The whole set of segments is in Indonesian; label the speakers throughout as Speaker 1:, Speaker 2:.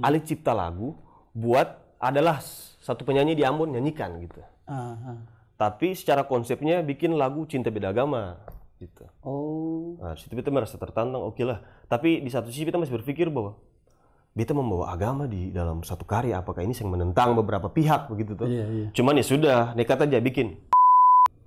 Speaker 1: alih cipta lagu buat adalah satu penyanyi di Ambon nyanyikan gitu. Tapi secara konsepnya bikin lagu cinta beda agama gitu. Nah, situ beta merasa tertantang, oke lah. Tapi di satu sisi beta masih berpikir bahwa beta membawa agama di dalam satu karya, apakah ini yang menentang beberapa pihak begitu tuh. Cuman ya sudah, nekat aja bikin.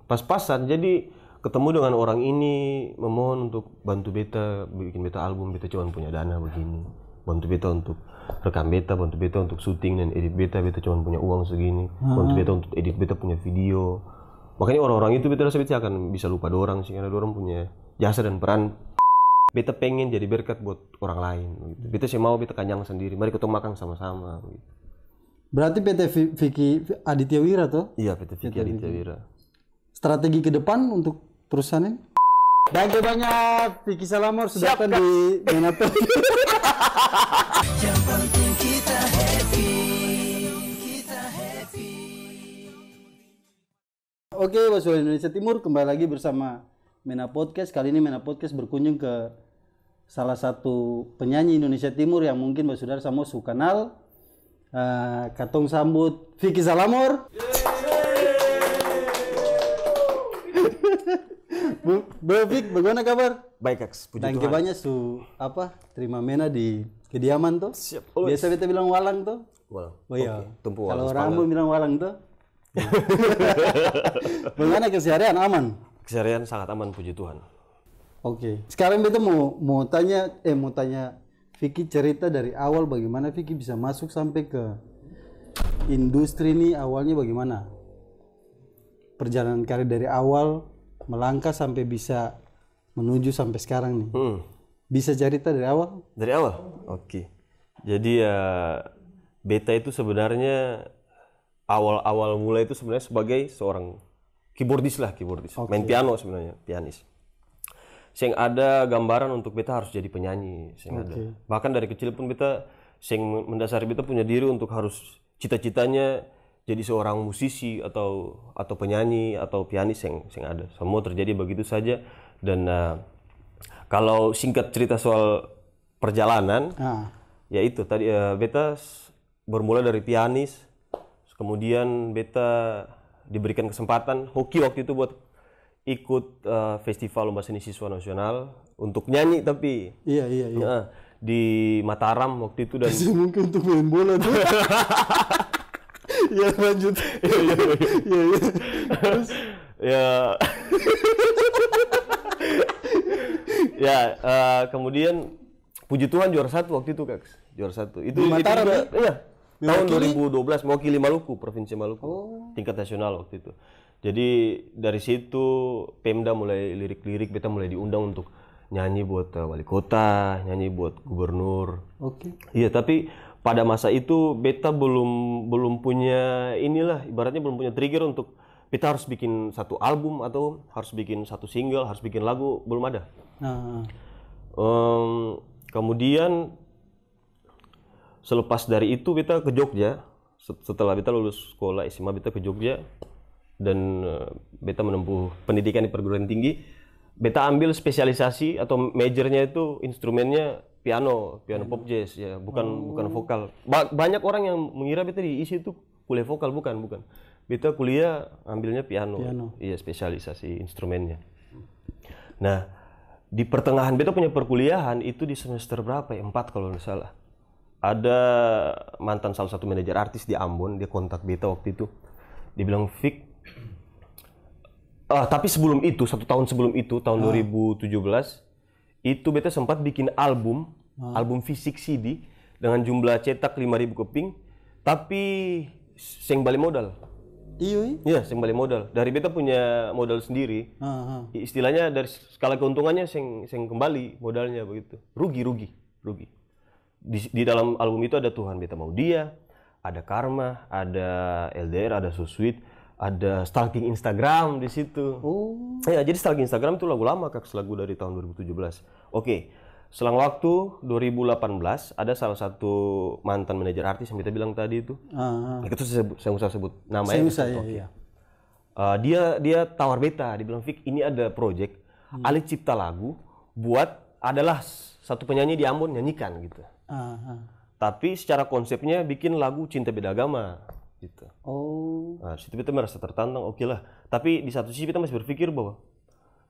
Speaker 1: Pas-pasan, jadi ketemu dengan orang ini memohon untuk bantu beta bikin beta album, beta cuma punya dana begini. Bantu beta untuk rekam beta, bantu beta untuk syuting dan edit beta cuma punya uang segini. Bantu beta untuk edit beta punya video. Makanya orang-orang itu beta rasa beta akan bisa lupa dorang sih, karena dorang punya jasa dan peran. Beta pengen jadi berkat buat orang lain gitu. Beta sih mau beta kenyang sendiri, mari kita makan sama-sama gitu.
Speaker 2: Berarti PT Vicky Aditya Wira tuh?
Speaker 1: Iya, PT Vicky Aditya Wira.
Speaker 2: Strategi ke depan untuk perusahaan ini? Thank you banyak Vicky Salamor sudah datang di Menato.
Speaker 3: Yang penting kita happy, kita happy.
Speaker 2: Oke, Basura Indonesia Timur kembali lagi bersama Mena Podcast. Kali ini Mena Podcast berkunjung ke salah satu penyanyi Indonesia Timur yang mungkin Basudara semua suka kenal. Katong sambut Vicky Salamor. Bro Vic, bagaimana kabar?
Speaker 1: Baik, Kaks. Puji
Speaker 2: Thank you
Speaker 1: Tuhan.
Speaker 2: banyak terima Mena di kediaman tuh.
Speaker 1: Siap.
Speaker 2: Biasa beta bilang walang tuh.
Speaker 1: Walang.
Speaker 2: Oh iya.
Speaker 1: Tumpu
Speaker 2: Kalau
Speaker 1: walang.
Speaker 2: Rambo bilang walang tuh. Bagaimana keseharian aman?
Speaker 1: Keseharian sangat aman, puji Tuhan.
Speaker 2: Oke. Sekarang beta mau tanya Vicky cerita dari awal bagaimana Vicky bisa masuk sampai ke industri ini, awalnya bagaimana? Perjalanan karir dari awal melangkah sampai bisa menuju sampai sekarang nih. Bisa cerita dari awal?
Speaker 1: Dari awal? Oke. Jadi ya beta itu sebenarnya awal mulai itu sebenarnya sebagai seorang keyboardis. Main piano sebenarnya, pianis. Sing ada gambaran untuk beta harus jadi penyanyi, ada. Bahkan dari kecil pun beta sing mendasari beta punya diri untuk harus cita-citanya jadi seorang musisi atau penyanyi atau pianis yang ada. Semua terjadi begitu saja. Dan kalau singkat cerita soal perjalanan, ya itu tadi beta bermula dari pianis, kemudian beta diberikan kesempatan hoki waktu itu buat ikut festival lomba seni siswa nasional untuk nyanyi, tapi
Speaker 2: iya.
Speaker 1: di Mataram waktu itu. Dan
Speaker 2: mungkin untuk main bola tuh. Ya lanjut. Iya. Terus
Speaker 1: kemudian puji Tuhan juara 1 waktu itu, Kaks. Juara 1. Itu
Speaker 2: Mataram,
Speaker 1: iya. Tahun 2012 mewakili Maluku, Provinsi Maluku. Tingkat nasional waktu itu. Jadi dari situ Pemda mulai lirik-lirik, beta mulai diundang untuk nyanyi buat wali kota, nyanyi buat gubernur. Iya, tapi pada masa itu beta belum punya ibaratnya belum punya trigger untuk beta harus bikin satu album atau harus bikin satu single, harus bikin lagu, belum ada. Kemudian selepas dari itu beta ke Jogja. Setelah beta lulus sekolah SMA, beta ke Jogja dan beta menempuh pendidikan di perguruan tinggi. Beta ambil spesialisasi atau majornya itu instrumennya piano pop jazz ya, bukan vokal. Banyak orang yang mengira beta diisi itu kuliah vokal, bukan. Beta kuliah ambilnya piano. Iya, spesialisasi instrumennya. Nah, di pertengahan beta punya perkuliahan itu di semester berapa ya? 4 kalau nggak salah. Ada mantan salah satu manajer artis di Ambon, dia kontak beta waktu itu. Dia bilang, "Vic, tapi sebelum itu, 1 tahun sebelum itu, tahun 2017, itu beta sempat bikin album fisik CD dengan jumlah cetak 5.000 keping, tapi sing balik modal. Iya, sing balik modal. Dari beta punya modal sendiri. Istilahnya dari skala keuntungannya sing kembali modalnya begitu. Rugi. Di dalam album itu ada Tuhan Beta Mau Dia, ada Karma, ada LDR, ada So Sweet, ada Stalking Instagram di situ. Ya, jadi Stalking Instagram itu lagu lama, Kak, lagu dari tahun 2017. Oke. Selang waktu 2018 ada salah satu mantan manajer artis yang kita bilang tadi itu. Itu saya usah sebut namanya.
Speaker 2: Iya.
Speaker 1: Dia tawar beta, dia bilang, "Vic, ini ada project alih cipta lagu buat adalah satu penyanyi di Ambon nyanyikan gitu." Tapi secara konsepnya bikin lagu cinta beda agama gitu. Nah, situ beta merasa tertantang, oke lah. Tapi di satu sisi beta masih berpikir bahwa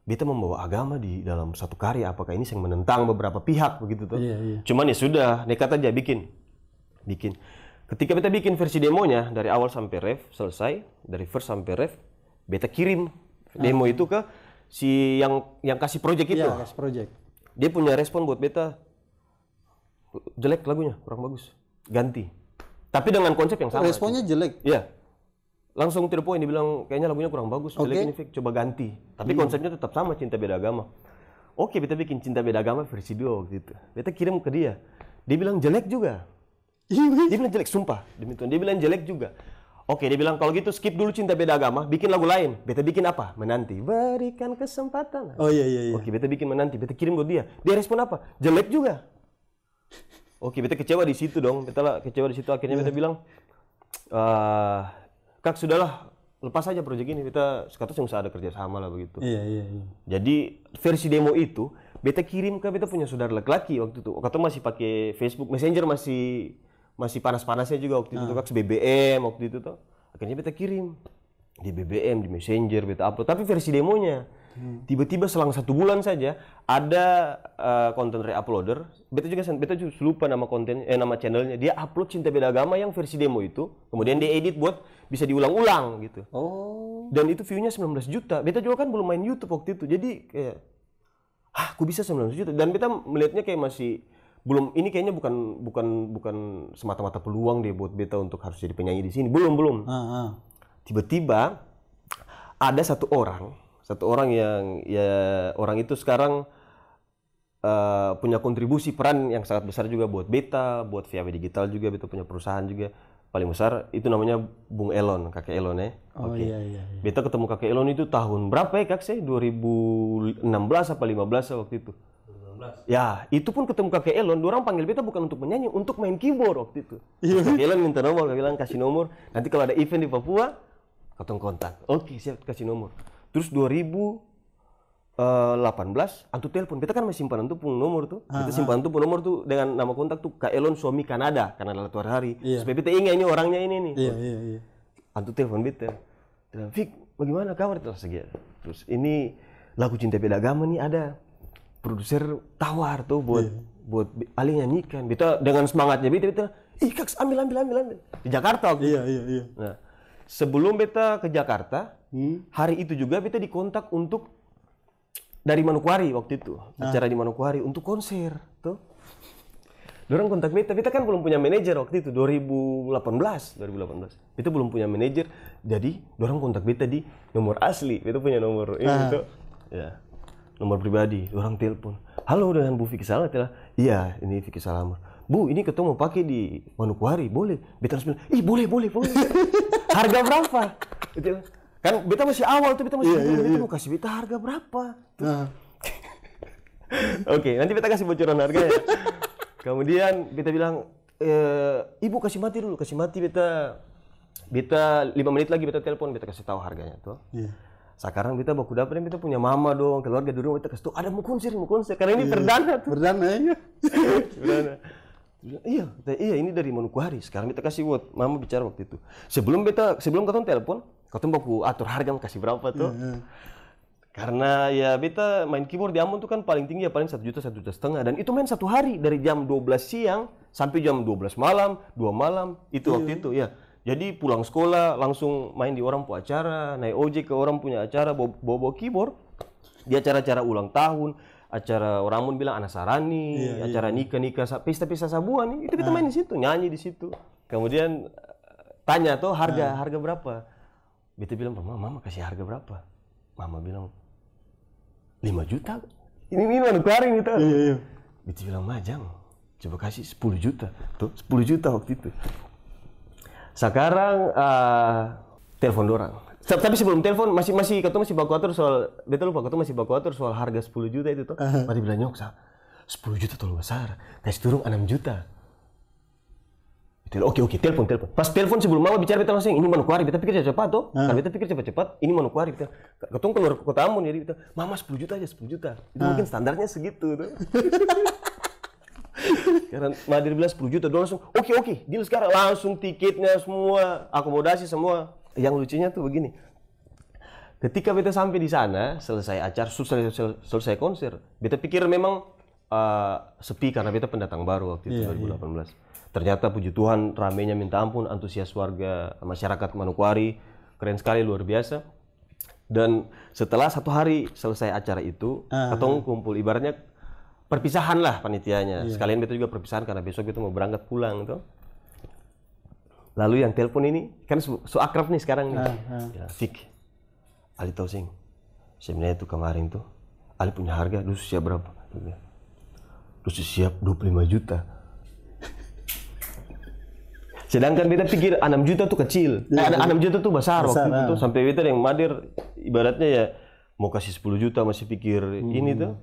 Speaker 1: beta membawa agama di dalam satu karya, apakah ini yang menentang beberapa pihak begitu tuh. Cuman ya sudah, nekat aja bikin. Ketika beta bikin versi demonya dari awal sampai ref selesai, dari verse sampai ref, beta kirim demo itu ke si yang kasih project itu.
Speaker 2: Iya, kasih project.
Speaker 1: Dia punya respon buat beta, jelek lagunya, kurang bagus, ganti. Tapi dengan konsep yang sama.
Speaker 2: Responnya jelek?
Speaker 1: Iya. Langsung to the point, dia bilang kayaknya lagunya kurang bagus, jelek ini fake, coba ganti. Tapi konsepnya tetap sama, cinta beda agama. Oke, beta bikin cinta beda agama versi 2 waktu itu. Beta kirim ke dia. Dia bilang jelek juga. Dia bilang jelek, sumpah. Demi Tuhan, dia bilang jelek juga. Oke, dia bilang kalau gitu skip dulu cinta beda agama, bikin lagu lain. Beta bikin apa? Menanti. Berikan kesempatan.
Speaker 2: Oh iya.
Speaker 1: Oke, beta bikin menanti. Beta kirim buat dia. Dia respon apa? Jelek juga. Oke, beta kecewa di situ dong. Beta kecewa di situ. Akhirnya beta bilang, Kak, sudahlah, lepas aja proyek ini. Beta sekarang usah ada kerja sama lah begitu.
Speaker 2: Iya.
Speaker 1: Jadi versi demo itu beta kirim ke beta punya saudara laki-laki waktu itu. Waktu itu masih pakai Facebook Messenger, masih panas-panasnya juga waktu itu, Kak, BBM waktu itu tuh. Akhirnya beta kirim di BBM, di Messenger, beta upload. Tapi versi demonya tiba-tiba selang 1 bulan saja ada konten re-uploader. Beta juga lupa nama nama channelnya. Dia upload cinta beda agama yang versi demo itu, kemudian dia edit buat bisa diulang-ulang gitu. Dan itu view-nya 19 juta. Beta juga kan belum main YouTube waktu itu. Jadi kayak aku bisa 19 juta. Dan beta melihatnya kayak masih belum, ini kayaknya bukan semata-mata peluang deh buat beta untuk harus jadi penyanyi di sini. Belum. Tiba-tiba ada satu orang yang orang itu sekarang punya kontribusi peran yang sangat besar juga buat beta, buat VAW Digital juga. Beta punya perusahaan juga paling besar, itu namanya Bung Elon, kakek Elon ya.
Speaker 2: Iya.
Speaker 1: Beta ketemu kakek Elon itu tahun berapa ya kak sih? 2016 apa 15 waktu itu. 2016. Ya, itu pun ketemu kakek Elon, orang panggil beta bukan untuk menyanyi, untuk main keyboard waktu itu. Kakek Elon minta nomor, kakek bilang kasih nomor. Nanti kalau ada event di Papua, ketemu kontak. Oke, siap, kasih nomor. Terus 2018, antu telepon. Beta kan masih simpan antu pun nomor tuh. Kita simpan antu pun nomor tuh dengan nama kontak tuh Kak Elon suami Kanada Latuar Hari. Supaya beta ingat ini orangnya ini nih.
Speaker 2: Iya.
Speaker 1: Antu telepon beta. Bilang, Fik, bagaimana kabar? Terus ini lagu cinta beda agama nih ada produser tawar tuh buat Ali nyanyikan. Beta dengan semangatnya beta, Kak, ambil. Di Jakarta.
Speaker 2: Iya.
Speaker 1: Nah, sebelum beta ke Jakarta, hari itu juga beta dikontak untuk dari Manokwari waktu itu, acara di Manokwari untuk konser tuh. Dorang kontak beta kan belum punya manajer waktu itu, 2018. Beta belum punya manajer, jadi dorang kontak beta di nomor asli. Beta punya nomor ini tuh, ya, nomor pribadi. Dorang telepon, halo dengan Bu Vicky Salamar. Iya, ini Vicky Salamar. Bu, ini ketemu pakai di Manokwari, boleh? Beta harus bilang, boleh. Harga berapa? Kan beta masih awal tuh, beta mau kasih beta harga berapa? Oke, nanti beta kasih bocoran harganya. Kemudian beta bilang, Ibu kasih mati dulu, beta 5 menit lagi beta telepon, beta kasih tahu harganya tuh. Sekarang beta baku dapat, beta punya mama dong, keluarga di rumah, beta kasih tahu ada mau konser, karena ini perdana tuh.
Speaker 2: Perdana ya.
Speaker 1: Perdana. Iya, ini dari Manokwari. Sekarang beta kasih buat mama bicara waktu itu. Sebelum katong telepon, katong baku atur harga mau kasih berapa tuh. Karena ya beta main keyboard di Ambon tuh kan paling tinggi ya paling 1 juta, 1,5 juta. Dan itu main 1 hari dari jam 12 siang sampai jam 12 malam, 2 malam itu waktu itu ya. Jadi pulang sekolah langsung main di orang pu acara, naik ojek ke orang punya acara, bawa keyboard. Di acara-acara ulang tahun, acara orang pun bilang anak sarani, acara nikah, pesta sabuan, itu kita main di situ, nyanyi di situ. Kemudian tanya tuh harga berapa? Beta bilang, mama kasih harga berapa? Mama bilang 5 juta. Ini Manokwari gitu. Iya. Beta bilang, Majang, coba kasih 10 juta. Tuh 10 juta waktu itu. Sekarang telepon dorang. Tapi sebelum telepon masih baku atur soal, beta lupa, masih baku atur soal harga 10 juta itu tuh. Masih bilang, Nyoksa, 10 juta terlalu besar, kasih turun 6 juta. Oke, telepon. Pas telepon sebelum mama bicara, beta langsung, ini Manokwari, beta pikir cepat tuh. Karena beta pikir cepat, ini Manokwari. Ketemu keluar ke kota Ambon, jadi beta, mama 10 juta aja, 10 juta. Itu mungkin standarnya segitu tuh. Karena Madir bilang 10 juta, dia langsung oke, deal sekarang. Langsung tiketnya semua, akomodasi semua. Yang lucunya tuh begini. Ketika beta sampai di sana, selesai acara, selesai konser, beta pikir memang sepi karena beta pendatang baru waktu itu 2018. Ternyata puji Tuhan ramenya minta ampun, antusias warga masyarakat Manokwari, keren sekali, luar biasa. Dan setelah 1 hari selesai acara itu, katong kumpul, ibaratnya perpisahan lah panitianya. Sekalian beta juga perpisahan karena besok beta mau berangkat pulang tuh. Lalu yang telepon ini kan so akrab nih sekarang nih. Ya, Fik, Ali tahu sing. Sebenarnya tuh kemarin tuh Ali punya harga, lu siap berapa? Lu siap 25 juta. Sedangkan beta pikir 6 juta tuh kecil. 6 juta tuh besar waktu itu. Sampai beta yang Madir ibaratnya ya mau kasih 10 juta masih pikir ini tuh.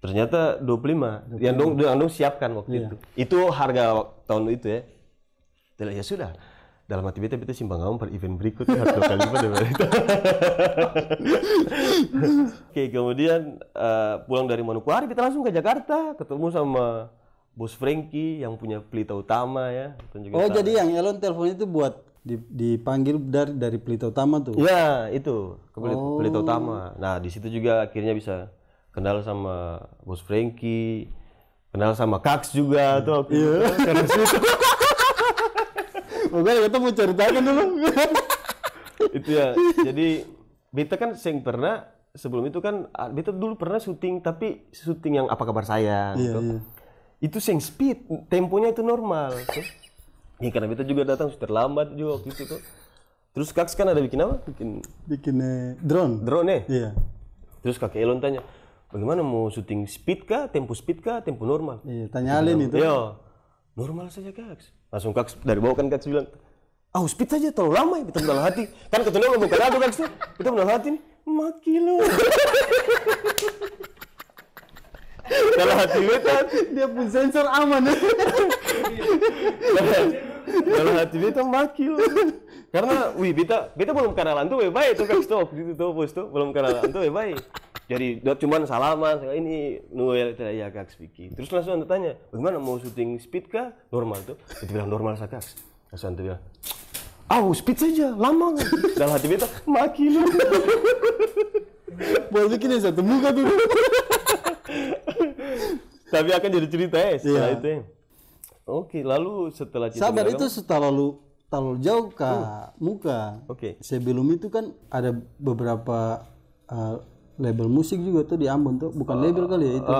Speaker 1: Ternyata 25. Yang dong siapkan waktu itu. Itu harga tahun itu ya. Ya sudah. Dalam hati beta simpang ngomong per event berikutnya harus 2 kali lipat daripada itu. Oke, kemudian pulang dari Manokwari beta langsung ke Jakarta, ketemu sama Bos Frankie yang punya pelita utama ya.
Speaker 2: Jadi yang Elon telepon itu buat dipanggil dari pelita utama tuh?
Speaker 1: Iya, itu ke pelita utama. Nah, di situ juga akhirnya bisa kenal sama Bos Frankie, kenal sama Kaks juga tuh. Karena situ.
Speaker 2: Oke, kita mau ceritakan dulu.
Speaker 1: Itu ya. Jadi beta kan pernah sebelum itu kan beta dulu pernah syuting, tapi syuting yang Apa Kabar Sayang gitu. Itu speed, temponya itu normal. Ya karena beta juga datang sudah terlambat juga waktu itu tuh. Terus Kaks kan ada bikin apa?
Speaker 2: Bikin drone.
Speaker 1: Drone ya?
Speaker 2: Iya.
Speaker 1: Terus Kak Elon tanya, bagaimana mau syuting speed kah, tempo normal?
Speaker 2: Iya, tanya Alin itu.
Speaker 1: Iya, normal saja Kaks. Langsung Kaks dari bawah kan Kaks bilang, speed saja terlalu lama ya, beta mendalam hati. Kan ketemu ngomong kenapa Kaks tuh, beta mendalam hati nih, maki lu. Dalam hati beta,
Speaker 2: dia pun sensor aman.
Speaker 1: Dalam hati beta maki lu. Karena, beta belum kenalan tuh baik tuh Kaks tuh, waktu itu tuh bos tuh, belum kenalan tuh baik. Jadi cuman salaman, ini Noel ya Kaks Vicky. Terus langsung anda tanya, bagaimana mau syuting speed kah? Normal tuh. Dia bilang normal sah Kaks. Langsung anda bilang, speed saja, lama kan? Dalam hati beta, maki lu.
Speaker 2: Boleh bikin satu muka tuh.
Speaker 1: Tapi akan jadi cerita ya setelah itu ya. Oke, lalu setelah
Speaker 2: Sabar itu terlalu jauh ke muka.
Speaker 1: Oke.
Speaker 2: Sebelum itu kan ada beberapa label musik juga tuh di Ambon tuh, bukan label kali ya itu,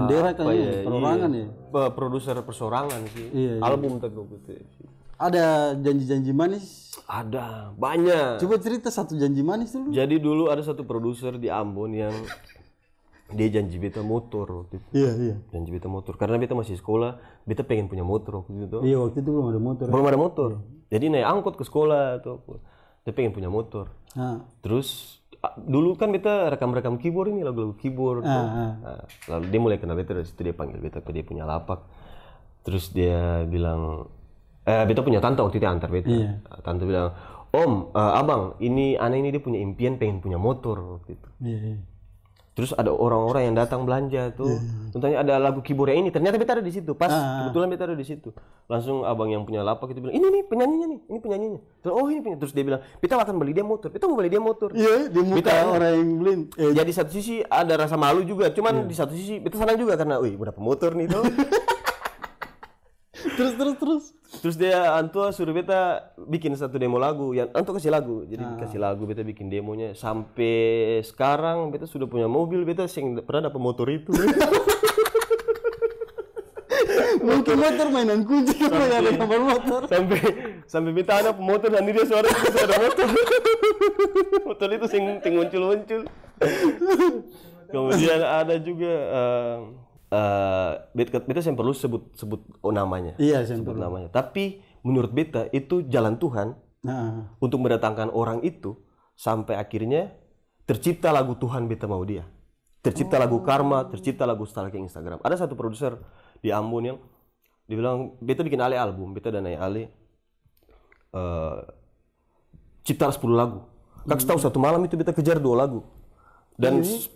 Speaker 2: bendera kali ya, perorangan ya.
Speaker 1: Produser persorangan sih.
Speaker 2: Iya.
Speaker 1: Album tergabung itu.
Speaker 2: Ada janji-janji manis?
Speaker 1: Ada, banyak.
Speaker 2: Coba cerita satu janji manis dulu.
Speaker 1: Jadi dulu ada satu produser di Ambon yang dia janji beta motor waktu itu.
Speaker 2: Iya.
Speaker 1: Janji beta motor karena beta masih sekolah, beta pengen punya motor waktu itu.
Speaker 2: Iya, waktu itu belum ada motor.
Speaker 1: Belum ada motor. Jadi naik angkot ke sekolah tuh. Dia pengen punya motor. Terus dulu kan beta rekam keyboard ini, lagu-lagu keyboard. Nah, lalu dia mulai kenal beta dari situ, dia panggil beta ke dia punya lapak. Terus dia bilang, beta punya tante waktu itu antar beta.
Speaker 2: Iya.
Speaker 1: Tante bilang, Om, abang, anak ini dia punya impian pengen punya motor waktu itu.
Speaker 2: Iya.
Speaker 1: Terus ada orang-orang yang datang belanja tuh. Contohnya ada lagu keyboardnya ini, ternyata beta ada di situ. Pas kebetulan beta ada di situ. Langsung abang yang punya lapak itu bilang, ini penyanyinya nih, ini penyanyinya. Terus ini penyanyi. Terus dia bilang, beta akan beli dia motor. Beta mau beli dia motor.
Speaker 2: Iya, di muka orang yang beli.
Speaker 1: Jadi satu sisi ada rasa malu juga, cuman di satu sisi beta senang juga karena, berapa motor nih tuh. Terus dia antua suruh beta bikin satu demo lagu, yang antua kasih lagu. Jadi kasih lagu, beta bikin demonya. Sampai sekarang beta sudah punya mobil, beta pernah dapat motor itu.
Speaker 2: Mungkin motor mainan kunci kalau ada gambar motor.
Speaker 1: Sampai beta ada pemotor dan dia suara motor. Motor itu sing muncul. Kemudian ada juga beta yang perlu sebut namanya.
Speaker 2: Iya,
Speaker 1: sebut namanya. Tapi menurut beta itu jalan Tuhan untuk mendatangkan orang itu sampai akhirnya tercipta lagu Tuhan beta mau dia. Tercipta lagu Karma, tercipta lagu Stalking Instagram. Ada satu produser di Ambon yang dibilang beta bikin album, beta dan Ale cipta 10 lagu. Kaks tahu satu malam itu beta kejar 2 lagu. Dan 10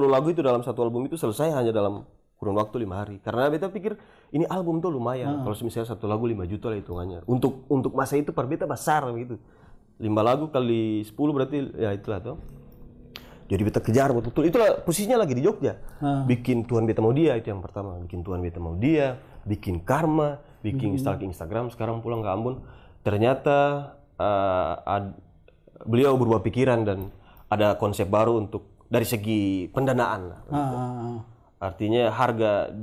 Speaker 1: lagu itu dalam satu album itu selesai hanya dalam kurun waktu 5 hari. Karena beta pikir ini album tuh lumayan. Kalau misalnya satu lagu 5 juta lah hitungannya. Untuk masa itu per beta besar gitu. 5 lagu kali 10 berarti ya itulah tuh. Jadi beta kejar betul-betul. Itulah posisinya lagi di Jogja. Bikin Tuhan Beta Mau Dia itu yang pertama. Bikin Tuhan Beta Mau Dia, bikin Karma, bikin stalking Instagram. Sekarang pulang ke Ambon. Ternyata beliau berubah pikiran dan ada konsep baru untuk dari segi pendanaan lah. Artinya harga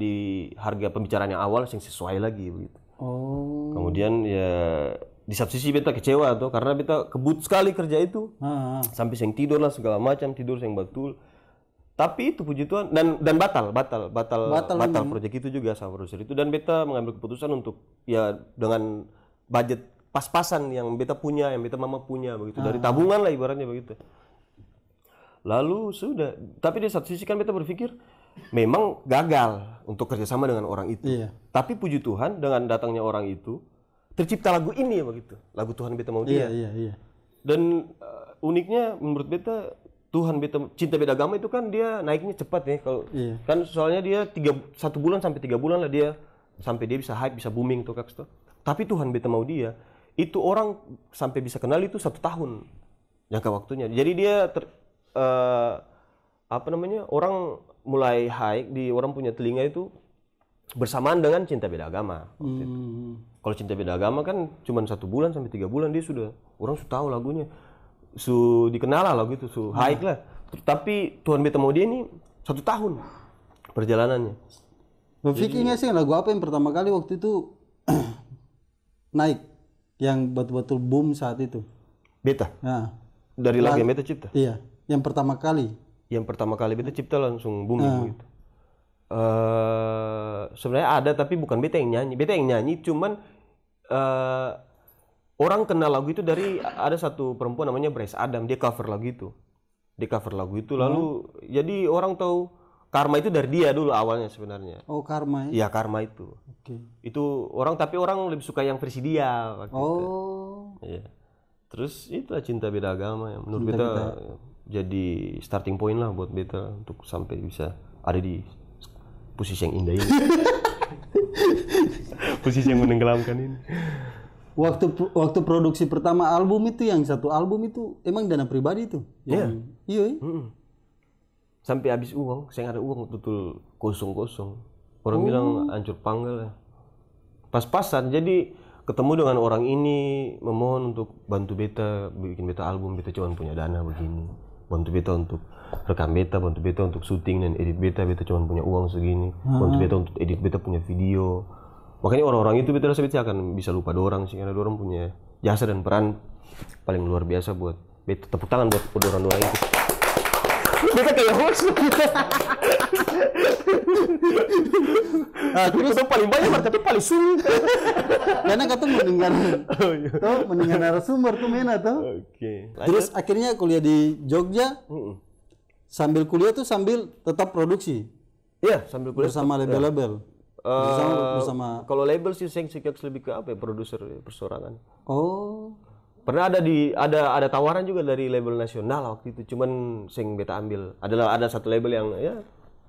Speaker 1: pembicaraan yang awal yang sesuai lagi begitu. Kemudian ya di satu sisi beta kecewa tuh karena beta kebut sekali kerja itu. Sampai yang tidur lah segala macam, tidur yang betul. Tapi itu puji Tuhan dan batal proyek itu juga sama produser itu, dan beta mengambil keputusan untuk ya dengan budget pas-pasan yang beta punya, yang beta mama punya begitu, dari tabungan lah ibaratnya begitu. Lalu sudah, tapi di satu sisi kan beta berpikir memang gagal untuk kerjasama dengan orang itu. Tapi puji Tuhan dengan datangnya orang itu tercipta lagu ini ya begitu, lagu Tuhan Beta Mau Dia. Dan uniknya menurut beta Tuhan Beta Cinta Beda Agama itu kan dia naiknya cepat ya kalau kan soalnya dia 1 bulan sampai 3 bulan lah dia sampai dia bisa hype, bisa booming tuh Kaks tuh. Tapi Tuhan Beta Mau Dia itu orang sampai bisa kenal itu 1 tahun jangka waktunya. Jadi dia orang mulai high di orang punya telinga itu bersamaan dengan Cinta Beda Agama. Kalau Cinta Beda Agama kan cuma 1 bulan sampai 3 bulan dia orang sudah tahu lagunya, dikenal lah lagu itu, high lah. Tapi Tuhan Beta Mau Dia ini 1 tahun perjalanannya.
Speaker 2: Vicky nggak sih lagu apa yang pertama kali waktu itu naik, yang betul-betul boom saat itu?
Speaker 1: Beta. Dari lagu yang Beta cipta.
Speaker 2: Iya, yang pertama kali.
Speaker 1: Yang pertama kali Beta cipta langsung booming gitu. Sebenarnya ada tapi bukan Beta yang nyanyi. Beta yang nyanyi cuman orang kenal lagu itu dari ada satu perempuan namanya Bryce Adam, dia cover lagu itu. Lalu jadi orang tahu Karma itu dari dia dulu awalnya sebenarnya.
Speaker 2: Oh, Karma ya?
Speaker 1: Iya, Karma itu. Itu tapi orang lebih suka yang versi dia waktu itu. Iya. Terus itu Cinta Beda Agama yang menurut beta jadi starting point lah buat beta untuk sampai bisa ada di posisi yang indah ini. Posisi yang menenggelamkan ini.
Speaker 2: Waktu produksi pertama album itu, yang satu album itu emang dana pribadi itu? Iya.
Speaker 1: Sampai habis uang, saya ada uang betul kosong. Orang bilang hancur panggal ya. Pas-pasan, jadi ketemu dengan orang ini memohon untuk bantu beta bikin beta album, beta cuma punya dana begini. Bantu beta untuk rekam beta, bantu beta untuk syuting dan edit beta cuma punya uang segini. Bantu beta untuk edit beta punya video. Makanya orang-orang itu beta rasa beta akan bisa lupa dorang sih, karena dorang punya jasa dan peran paling luar biasa buat beta. Tepuk tangan buat orang-orang itu. Beta kayak host gitu. Terus itu paling banyak, tapi paling sulit.
Speaker 2: Karena kata mendengar narasumber tuh mena tuh. Terus akhirnya kuliah di Jogja. Sambil kuliah tuh sambil tetap produksi.
Speaker 1: Iya, sambil kuliah
Speaker 2: bersama label-label. Bersama
Speaker 1: kalau label sih saya lebih ke apa ya, produser persorangan.
Speaker 2: Pernah
Speaker 1: ada tawaran juga dari label nasional waktu itu, cuman sing beta ambil ada satu label yang ya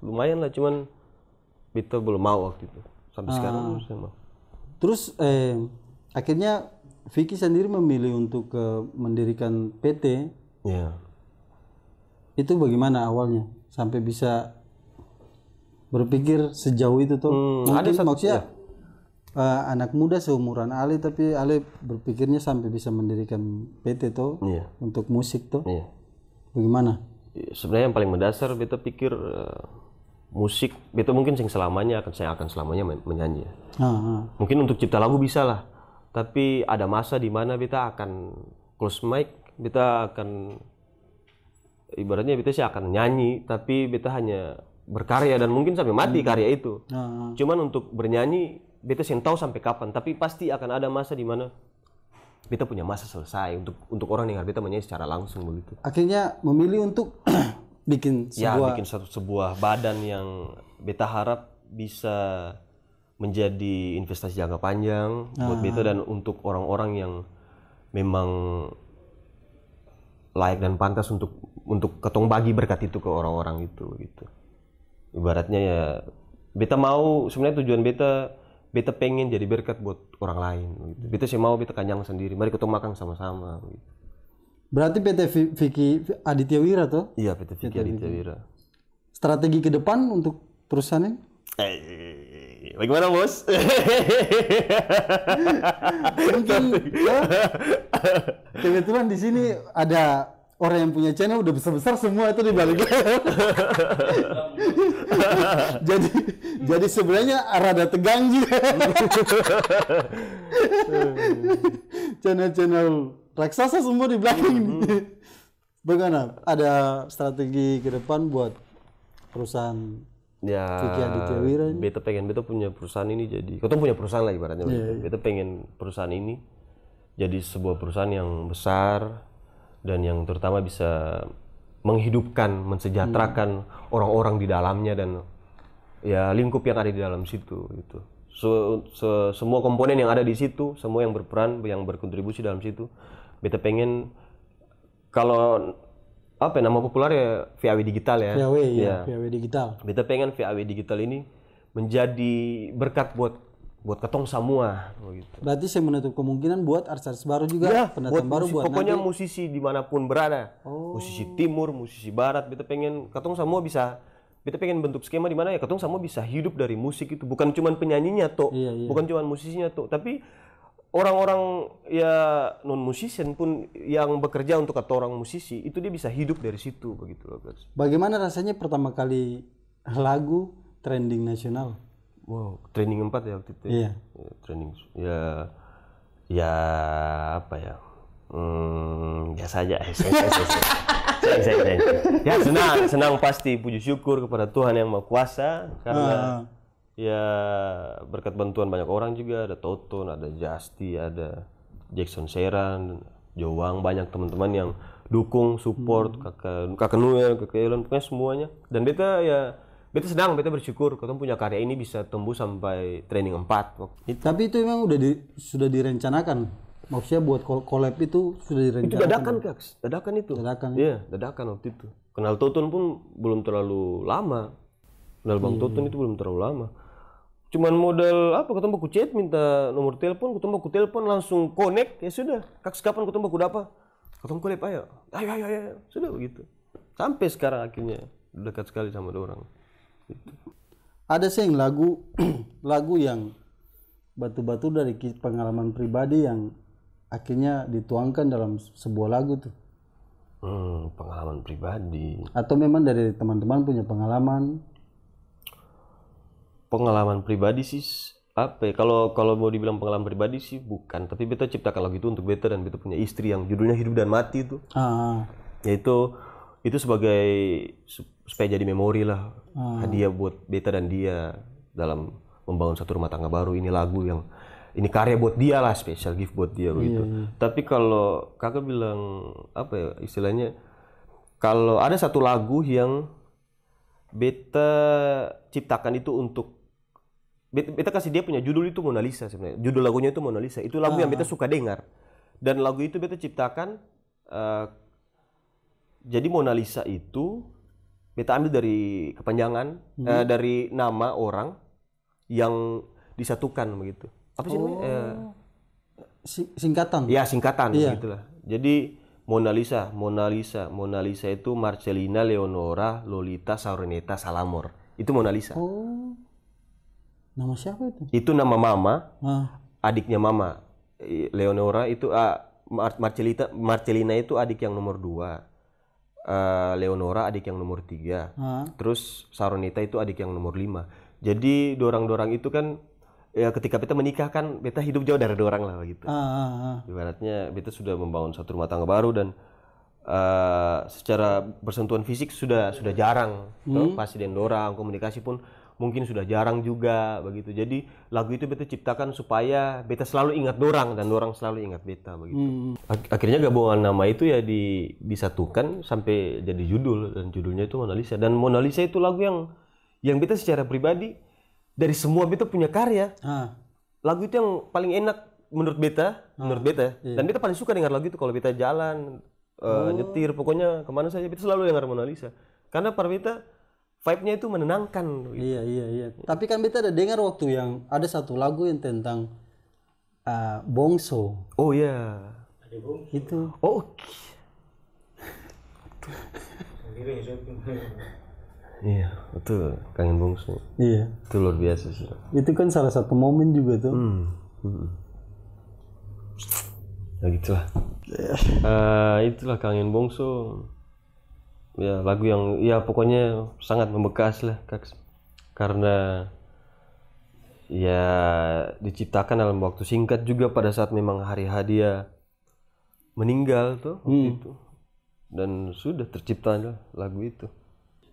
Speaker 1: lumayan lah, cuman beta belum mau waktu itu sampai sekarang saya mau.
Speaker 2: Terus akhirnya Vicky sendiri memilih untuk mendirikan PT. Itu bagaimana awalnya sampai bisa berpikir sejauh itu tuh? Mungkin maksudnya anak muda seumuran Ale, tapi Ale berpikirnya sampai bisa mendirikan PT tuh untuk musik tuh. Bagaimana?
Speaker 1: Sebenarnya yang paling mendasar beta pikir musik beta mungkin saya akan selamanya menyanyi. Mungkin untuk cipta lagu bisa lah, tapi ada masa di mana beta akan close mic, beta akan ibaratnya beta sih akan nyanyi, tapi beta hanya berkarya dan mungkin sampai mati karya itu. Cuman untuk bernyanyi beta sih tahu sampai kapan, tapi pasti akan ada masa di mana beta punya masa selesai untuk orang dengar beta menyanyi secara langsung begitu.
Speaker 2: Akhirnya memilih untuk bikin
Speaker 1: sebuah badan yang beta harap bisa menjadi investasi jangka panjang buat beta dan untuk orang-orang yang memang layak dan pantas untuk ketong bagi berkat itu ke orang-orang itu gitu. Ibaratnya ya Beta mau sebenarnya tujuan beta pengen jadi berkat buat orang lain gitu. Beta sih mau beta kenyang sendiri, mari kita makan sama-sama gitu.
Speaker 2: Berarti PT Vicky Aditya Wira tuh?
Speaker 1: Iya, PT Vicky Aditya Wira.
Speaker 2: Strategi ke depan untuk perusahaan ini?
Speaker 1: Bagaimana bos?
Speaker 2: Mungkin ya, kebetulan di sini ada orang yang punya channel udah besar-besar semua itu di balik. jadi sebenarnya rada tegang juga. Channel raksasa semua di belakang ini. Bagaimana? Ada strategi ke depan buat perusahaan
Speaker 1: Ya, beta punya perusahaan ini jadi, kita punya perusahaan lah ibaratnya. Beta pengen perusahaan ini jadi sebuah perusahaan yang besar dan yang terutama bisa menghidupkan, mensejahterakan orang-orang di dalamnya dan ya lingkup yang ada di dalam situ gitu. Semua komponen yang ada di situ, semua yang berperan, yang berkontribusi dalam situ, beta pengen kalau apa nama populer ya VAW digital ya.
Speaker 2: VAW digital.
Speaker 1: Beta pengen VAW digital ini menjadi berkat buat ketong semua gitu.
Speaker 2: Berarti saya menutup kemungkinan buat artis baru juga, pendatang baru buat
Speaker 1: pokoknya nanti. Musisi dimanapun berada. Musisi timur, musisi barat, beta pengen ketong semua bisa, beta pengen bentuk skema di mana ya ketong semua bisa hidup dari musik itu, bukan cuma penyanyinya toh, bukan cuma musisinya toh, tapi orang-orang ya non musician pun yang bekerja untuk orang musisi itu dia bisa hidup dari situ begitu loh guys.
Speaker 2: Bagaimana rasanya pertama kali lagu trending nasional?
Speaker 1: Wow, trending 4 ya waktu itu.
Speaker 2: Iya.
Speaker 1: Ya, trending ya apa ya? Biasa aja. Ya senang pasti, puji syukur kepada Tuhan yang Maha Kuasa karena ya berkat bantuan banyak orang juga, ada Toton, ada Justy, ada Jackson Seran, Joang, banyak teman-teman yang dukung, support, kakak Noel, kakak Elon, pokoknya semuanya. Dan beta senang, beta bersyukur kita punya karya ini bisa tembus sampai trending 4.
Speaker 2: Tapi itu memang sudah direncanakan. Maksudnya buat collab itu sudah direncanakan.
Speaker 1: Itu dadakan, Kaks. Dadakan itu. Iya, dadakan waktu itu. Kenal Toton pun belum terlalu lama. Kenal Bang Toton itu belum terlalu lama. Cuman modal apa, ketemu aku chat minta nomor telepon, ketemu aku telepon langsung connect, ya sudah. Kaks kapan ketemu aku dapat? Ketemu collab ayo. Ayo. Sudah begitu. Sampai sekarang akhirnya dekat sekali sama orang. Gitu.
Speaker 2: Ada sih yang lagu yang batu-batu dari pengalaman pribadi yang akhirnya dituangkan dalam sebuah lagu tuh.
Speaker 1: Pengalaman pribadi.
Speaker 2: Atau memang dari teman-teman punya pengalaman?
Speaker 1: Pengalaman pribadi sih apa ya? Kalau mau dibilang pengalaman pribadi sih bukan, tapi beta ciptakan lagu itu untuk beta dan beta punya istri yang judulnya Hidup dan Mati itu. Yaitu itu sebagai supaya jadi memori lah, hadiah buat beta dan dia dalam membangun satu rumah tangga baru. Ini lagu yang ini karya buat dia lah, special gift buat dia begitu. Tapi kalau kakak bilang apa ya istilahnya, kalau ada satu lagu yang beta ciptakan itu untuk beta kasih dia punya judul itu Mona Lisa sebenarnya. Judul lagunya itu Mona Lisa. Itu lagu yang beta suka dengar. Dan lagu itu beta ciptakan jadi Mona Lisa itu beta ambil dari kepanjangan dari nama orang yang disatukan begitu. Apa sih namanya?
Speaker 2: Singkatan.
Speaker 1: Ya, singkatan begitulah. Jadi Mona Lisa itu Marcelina Leonora Lolita Sauroneta Salamor. Itu Mona Lisa.
Speaker 2: Nama siapa itu?
Speaker 1: Itu nama mama, adiknya mama. Leonora itu Marcelina itu adik yang nomor 2. Leonora adik yang nomor 3. Terus Sauroneta itu adik yang nomor 5. Jadi dorang-dorang itu kan ya ketika beta menikah kan beta hidup jauh dari dorang lah gitu. Ibaratnya beta sudah membangun satu rumah tangga baru dan secara bersentuhan fisik sudah jarang. Pasti dan dorang komunikasi pun mungkin sudah jarang juga begitu. Jadi lagu itu beta ciptakan supaya beta selalu ingat dorang dan dorang selalu ingat beta begitu. Akhirnya gabungan nama itu ya disatukan sampai jadi judul dan judulnya itu Mona Lisa. Dan Mona Lisa itu lagu yang beta secara pribadi dari semua beta punya karya. Lagu itu yang paling enak menurut beta. Dan beta paling suka dengar lagu itu kalau beta jalan, nyetir, pokoknya kemana saja beta selalu dengar Mona Lisa. Karena para beta vibe-nya itu menenangkan.
Speaker 2: Iya. Tapi kan beta ada dengar waktu yang ada satu lagu yang tentang bongso.
Speaker 1: Oh iya.
Speaker 2: Itu.
Speaker 1: Oh. Iya, betul. Kangen bongso.
Speaker 2: Iya.
Speaker 1: Itu luar biasa sih.
Speaker 2: Itu kan salah satu momen juga tuh.
Speaker 1: Ya gitulah. Itulah Kangen Bongso. Ya lagu yang ya pokoknya sangat membekas lah Kak. Karena ya diciptakan dalam waktu singkat juga pada saat memang hari dia meninggal tuh waktu itu. Dan sudah tercipta lagu itu.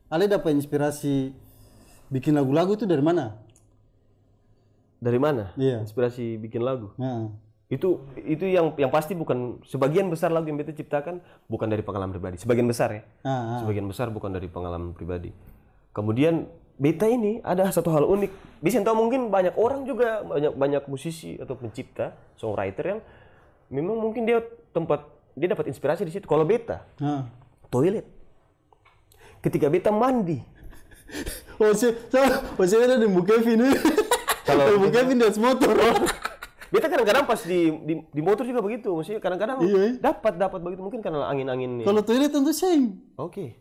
Speaker 2: Ale dapat inspirasi bikin lagu-lagu itu dari mana?
Speaker 1: Dari mana?
Speaker 2: Iya.
Speaker 1: Inspirasi bikin lagu.
Speaker 2: Nah.
Speaker 1: Itu yang pasti bukan sebagian besar lagu yang beta ciptakan bukan dari pengalaman pribadi. Sebagian besar ya. Sebagian besar bukan dari pengalaman pribadi. Kemudian beta ini ada satu hal unik. Bisa tahu mungkin banyak orang juga banyak musisi atau pencipta, songwriter yang memang mungkin dia dapat inspirasi di situ. Kalau beta toilet. Ketika beta mandi.
Speaker 2: Saya ada di Bu Kevin. Kalau Bu Kevin di motor.
Speaker 1: Beta kadang-kadang pas di motor juga begitu, maksudnya kadang-kadang dapat begitu mungkin karena angin-angin.
Speaker 2: Kalau toilet tentu seng.
Speaker 1: Oke.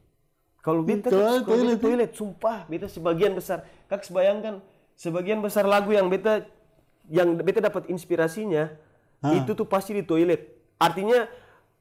Speaker 1: Kalau beta toilet, sumpah beta sebagian besar. Kak bayangkan sebagian besar lagu yang beta dapat inspirasinya itu tuh pasti di toilet. Artinya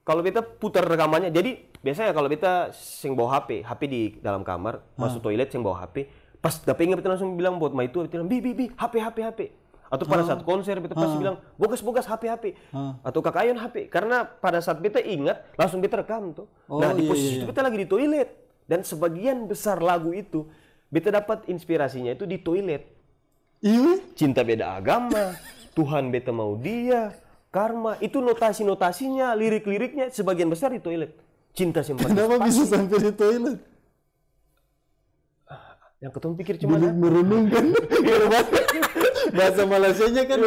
Speaker 1: kalau beta putar rekamannya, jadi biasanya kalau beta sing bawa HP di dalam kamar, masuk toilet sing bawa HP, pas dapet ingat beta langsung bilang buat itu, beta bilang bi HP. Atau pada saat konser beta pasti bilang bogas HP. Atau Kak Ayon HP. Karena pada saat beta ingat langsung beta rekam tuh. Nah di posisi itu beta lagi di toilet. Dan sebagian besar lagu itu beta dapat inspirasinya itu di toilet. Cinta beda agama, Tuhan beta mau dia, karma. Itu notasi-notasinya, lirik-liriknya sebagian besar di toilet. Cinta simpan.
Speaker 2: Kenapa bisa sampai di toilet?
Speaker 1: Yang ketemu pikir cuma
Speaker 2: bilik merenung kan. Bahasa Malaysianya kan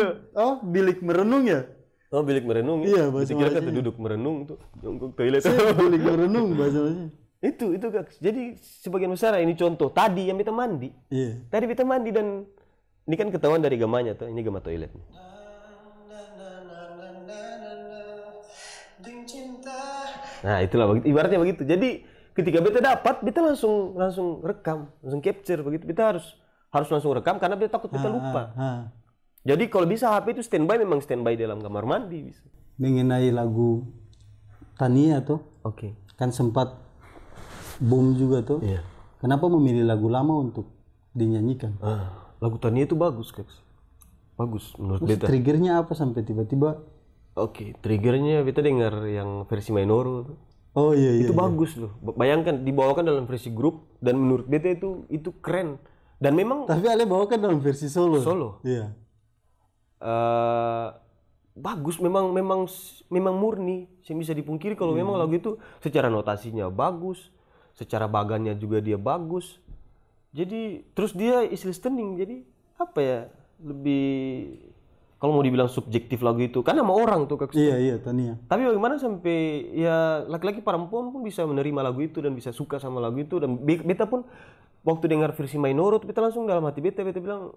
Speaker 2: bilik merenung ya.
Speaker 1: Oh bilik merenung.
Speaker 2: Iya bahasa
Speaker 1: Malaysia. Kira kata duduk merenung tuh, jongkok toilet.
Speaker 2: Bilik merenung bahasa Malaysia.
Speaker 1: Itu Kak. Jadi sebagian besar ini contoh tadi yang beta mandi.
Speaker 2: Iya.
Speaker 1: Tadi beta mandi dan ini kan ketahuan dari gamanya tuh. Ini gama toilet. Nah itulah ibaratnya begitu. Jadi ketika beta dapat, beta langsung rekam, langsung capture begitu. Beta harus langsung rekam karena beta takut beta lupa. Jadi kalau bisa HP itu memang standby dalam kamar mandi bisa.
Speaker 2: Mengenai lagu Tania tuh, kan sempat boom juga tuh.
Speaker 1: Iya.
Speaker 2: Kenapa memilih lagu lama untuk dinyanyikan?
Speaker 1: Lagu Tania itu bagus, Kak. Bagus menurut beta.
Speaker 2: Triggernya apa sampai tiba-tiba?
Speaker 1: Triggernya beta dengar yang versi Mainoro tuh.
Speaker 2: Oh iya.
Speaker 1: Itu bagus loh. Bayangkan dibawakan dalam versi grup dan menurut beta itu keren. Dan memang
Speaker 2: tapi Ale bawakan dalam versi solo. Iya.
Speaker 1: Bagus memang murni. Saya bisa dipungkiri kalau memang lagu itu secara notasinya bagus, secara bagannya juga dia bagus. Jadi terus dia is listening. Jadi apa ya? Lebih kalau mau dibilang subjektif lagu itu kan sama orang tuh Kak.
Speaker 2: Iya Tania.
Speaker 1: Tapi bagaimana sampai ya laki-laki perempuan pun bisa menerima lagu itu dan bisa suka sama lagu itu dan beta pun waktu dengar versi Mainoro beta langsung dalam hati beta bilang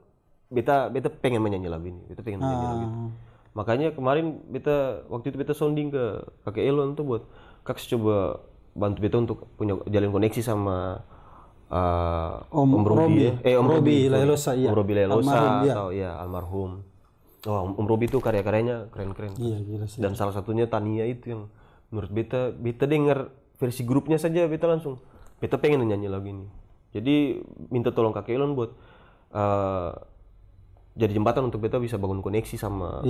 Speaker 1: beta pengen menyanyi lagu ini. Beta pengen menyanyi lagu itu. Makanya kemarin waktu itu beta sounding ke Kakek Elon tuh buat Kak coba bantu beta untuk punya jalin koneksi sama Om Robi ya. Om Robi Lelosa iya. Om Robi Lelosa atau ya almarhum. Om Robi itu karya-karyanya keren-keren.
Speaker 2: Iya, gila sih.
Speaker 1: Dan salah satunya Tania itu yang menurut beta dengar versi grupnya saja beta langsung beta pengen nyanyi lagu ini. Jadi minta tolong Kak Elon buat jadi jembatan untuk beta bisa bangun koneksi sama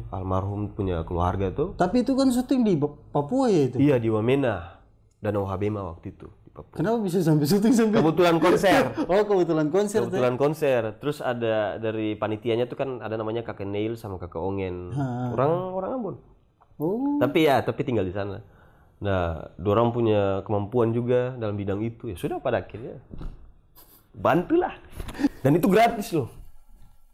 Speaker 1: almarhum punya keluarga tuh.
Speaker 2: Tapi itu kan syuting di Papua ya itu?
Speaker 1: Iya di Wamena, Danau Habema waktu itu.
Speaker 2: Kenapa bisa sampai syuting sampai?
Speaker 1: Kebetulan konser.
Speaker 2: Kebetulan konser.
Speaker 1: Kebetulan konser. Terus ada dari panitianya tuh kan ada namanya Kakek Neil sama Kakek Ongen. Orang Ambon. Tapi tinggal di sana. Nah, dorang punya kemampuan juga dalam bidang itu. Ya sudah pada akhirnya bantulah. Dan itu gratis loh.